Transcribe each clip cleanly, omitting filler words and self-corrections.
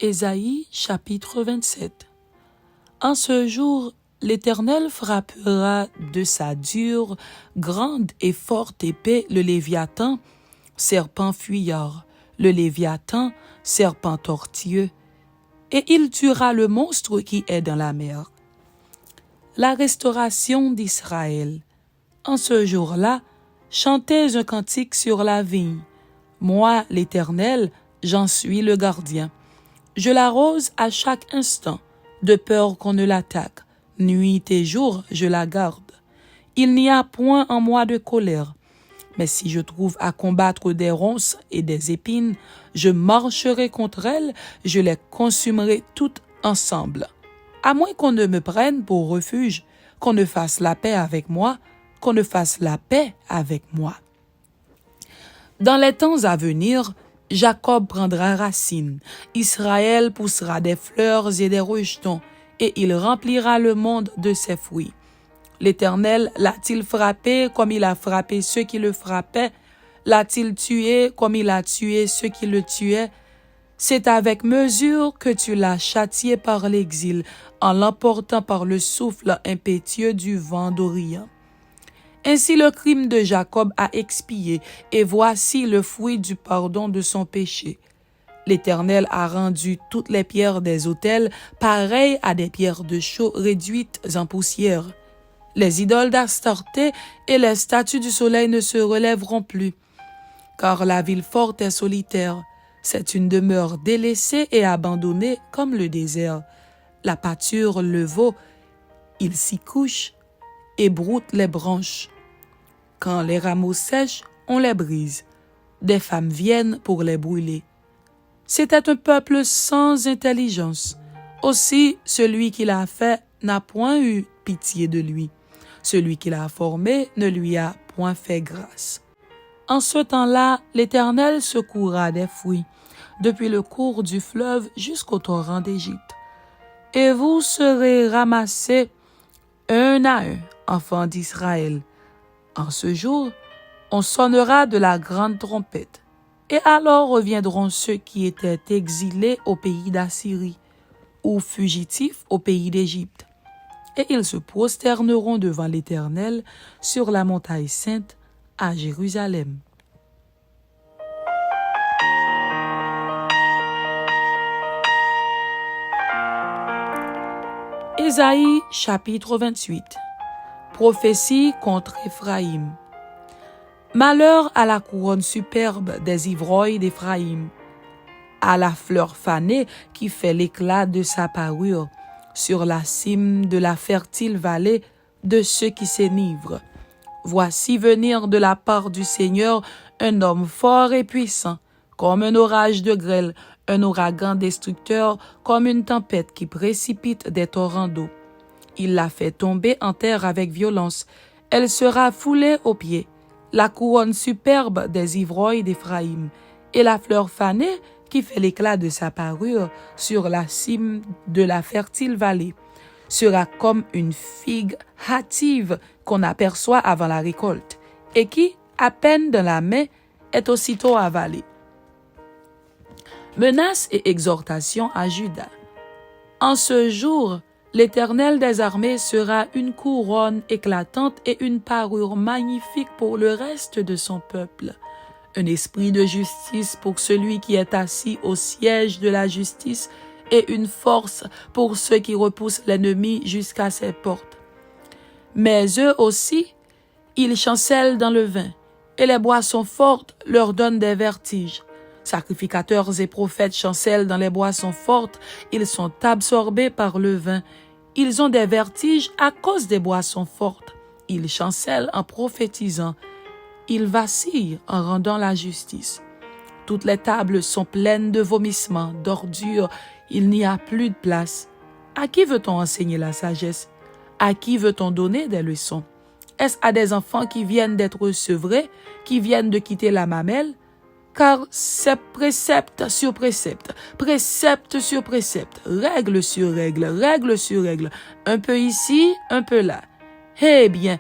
Ésaïe chapitre 27. En ce jour, l'Éternel frappera de sa dure, grande et forte épée le Léviathan, serpent fuyard, le Léviathan, serpent tortueux, et il tuera le monstre qui est dans la mer. La restauration d'Israël. En ce jour-là, chantez un cantique sur la vigne. Moi, l'Éternel, j'en suis le gardien. Je l'arrose à chaque instant, de peur qu'on ne l'attaque. Nuit et jour, je la garde. Il n'y a point en moi de colère. Mais si je trouve à combattre des ronces et des épines, je marcherai contre elles, je les consumerai toutes ensemble. À moins qu'on ne me prenne pour refuge, qu'on ne fasse la paix avec moi, qu'on ne fasse la paix avec moi. Dans les temps à venir, Jacob prendra racine, Israël poussera des fleurs et des rejetons, et il remplira le monde de ses fruits. L'Éternel l'a-t-il frappé comme il a frappé ceux qui le frappaient? L'a-t-il tué comme il a tué ceux qui le tuaient? C'est avec mesure que tu l'as châtié par l'exil, en l'emportant par le souffle impétueux du vent d'Orient. Ainsi le crime de Jacob a expié, et voici le fruit du pardon de son péché. L'Éternel a rendu toutes les pierres des autels pareilles à des pierres de chaux réduites en poussière. Les idoles d'Astarté et les statues du soleil ne se relèveront plus, car la ville forte est solitaire. C'est une demeure délaissée et abandonnée comme le désert. La pâture le vaut, il s'y couche et broute les branches. Quand les rameaux sèchent, on les brise. Des femmes viennent pour les brûler. C'était un peuple sans intelligence. Aussi, celui qui l'a fait n'a point eu pitié de lui. Celui qui l'a formé ne lui a point fait grâce. En ce temps-là, l'Éternel secourra des fruits, depuis le cours du fleuve jusqu'au torrent d'Égypte. Et vous serez ramassés un à un, enfants d'Israël. En ce jour, on sonnera de la grande trompette, et alors reviendront ceux qui étaient exilés au pays d'Assyrie, ou fugitifs au pays d'Égypte, et ils se prosterneront devant l'Éternel sur la montagne sainte à Jérusalem. Ésaïe chapitre 28. Prophétie contre Éphraïm. Malheur à la couronne superbe des ivrognes d'Éphraïm, à la fleur fanée qui fait l'éclat de sa parure, sur la cime de la fertile vallée de ceux qui s'enivrent. Voici venir de la part du Seigneur un homme fort et puissant, comme un orage de grêle, un ouragan destructeur, comme une tempête qui précipite des torrents d'eau. Il la fait tomber en terre avec violence. Elle sera foulée aux pieds. La couronne superbe des ivrognes d'Éphraïm et la fleur fanée qui fait l'éclat de sa parure sur la cime de la fertile vallée sera comme une figue hâtive qu'on aperçoit avant la récolte et qui, à peine dans la main, est aussitôt avalée. Menaces et exhortations à Juda. En ce jour, l'Éternel des armées sera une couronne éclatante et une parure magnifique pour le reste de son peuple. Un esprit de justice pour celui qui est assis au siège de la justice et une force pour ceux qui repoussent l'ennemi jusqu'à ses portes. Mais eux aussi, ils chancellent dans le vin, et les boissons fortes leur donnent des vertiges. Sacrificateurs et prophètes chancellent dans les boissons fortes, ils sont absorbés par le vin. Ils ont des vertiges à cause des boissons fortes. Ils chancellent en prophétisant. Ils vacillent en rendant la justice. Toutes les tables sont pleines de vomissements, d'ordures. Il n'y a plus de place. À qui veut-on enseigner la sagesse? À qui veut-on donner des leçons? Est-ce à des enfants qui viennent d'être sevrés, qui viennent de quitter la mamelle? Car c'est précepte sur précepte, précepte sur précepte, règle sur règle, règle sur règle, un peu ici, un peu là. Eh bien,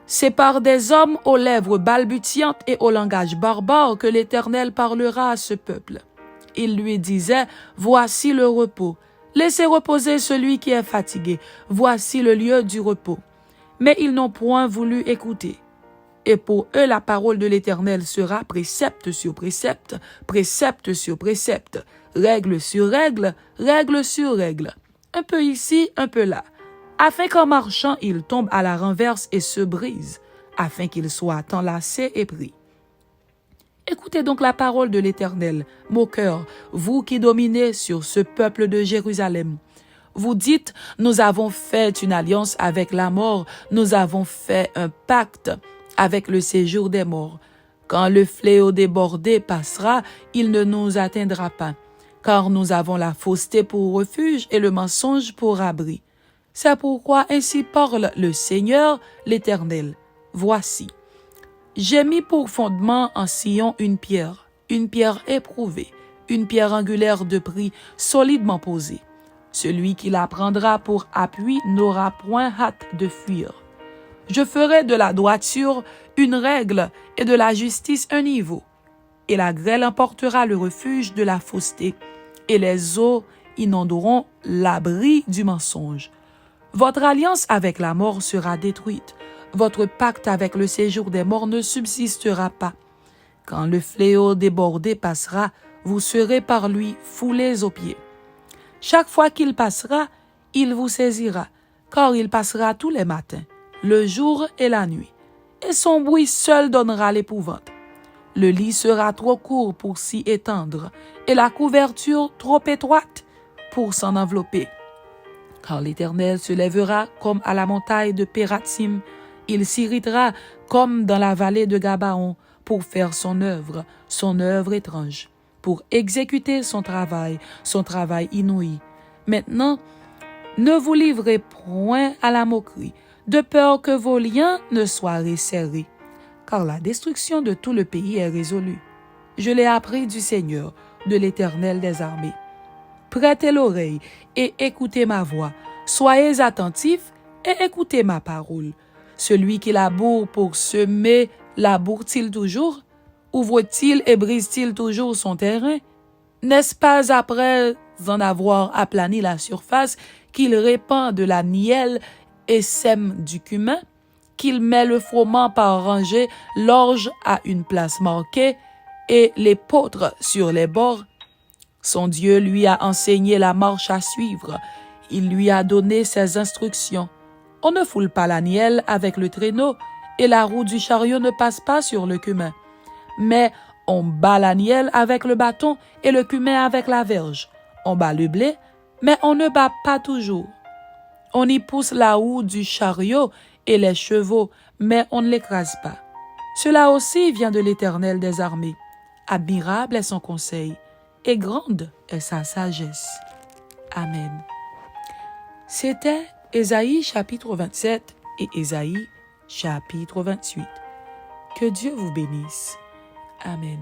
c'est par des hommes aux lèvres balbutiantes et au langage barbare que l'Éternel parlera à ce peuple. Il lui disait, « Voici le repos. Laissez reposer celui qui est fatigué. Voici le lieu du repos. » Mais ils n'ont point voulu écouter. Et pour eux, la parole de l'Éternel sera précepte sur précepte, précepte sur précepte, règle sur règle, règle sur règle. Un peu ici, un peu là, afin qu'en marchant, ils tombent à la renverse et se brisent, afin qu'ils soient enlacés et pris. Écoutez donc la parole de l'Éternel, moqueurs, vous qui dominez sur ce peuple de Jérusalem. Vous dites, nous avons fait une alliance avec la mort, nous avons fait un pacte avec le séjour des morts. Quand le fléau débordé passera, il ne nous atteindra pas, car nous avons la fausseté pour refuge et le mensonge pour abri. C'est pourquoi ainsi parle le Seigneur l'Éternel. Voici, j'ai mis pour fondement en Sion une pierre éprouvée, une pierre angulaire de prix solidement posée. Celui qui la prendra pour appui n'aura point hâte de fuir. Je ferai de la droiture une règle et de la justice un niveau. Et la grêle emportera le refuge de la fausseté, et les eaux inonderont l'abri du mensonge. Votre alliance avec la mort sera détruite. Votre pacte avec le séjour des morts ne subsistera pas. Quand le fléau débordé passera, vous serez par lui foulés aux pieds. Chaque fois qu'il passera, il vous saisira, car il passera tous les matins, le jour et la nuit, et son bruit seul donnera l'épouvante. Le lit sera trop court pour s'y étendre, et la couverture trop étroite pour s'en envelopper. Car l'Éternel se lèvera comme à la montagne de Pératsim, il s'irritera comme dans la vallée de Gabaon pour faire son œuvre étrange, pour exécuter son travail inouï. Maintenant, ne vous livrez point à la moquerie, de peur que vos liens ne soient resserrés, car la destruction de tout le pays est résolue. Je l'ai appris du Seigneur, de l'Éternel des armées. Prêtez l'oreille et écoutez ma voix. Soyez attentifs et écoutez ma parole. Celui qui laboure pour semer, laboure-t-il toujours? Ouvre-t-il et brise-t-il toujours son terrain? N'est-ce pas après en avoir aplani la surface qu'il répand de la nielle et sème du cumin, qu'il met le froment par rangées, l'orge à une place marquée et l'épeautre sur les bords? Son Dieu lui a enseigné la marche à suivre. Il lui a donné ses instructions. On ne foule pas la nielle avec le traîneau et la roue du chariot ne passe pas sur le cumin. Mais on bat la nielle avec le bâton et le cumin avec la verge. On bat le blé, mais on ne bat pas toujours. On y pousse la roue du chariot et les chevaux, mais on ne l'écrase pas. Cela aussi vient de l'Éternel des armées. Admirable est son conseil, et grande est sa sagesse. Amen. C'était Ésaïe chapitre 27 et Ésaïe chapitre 28. Que Dieu vous bénisse. Amen.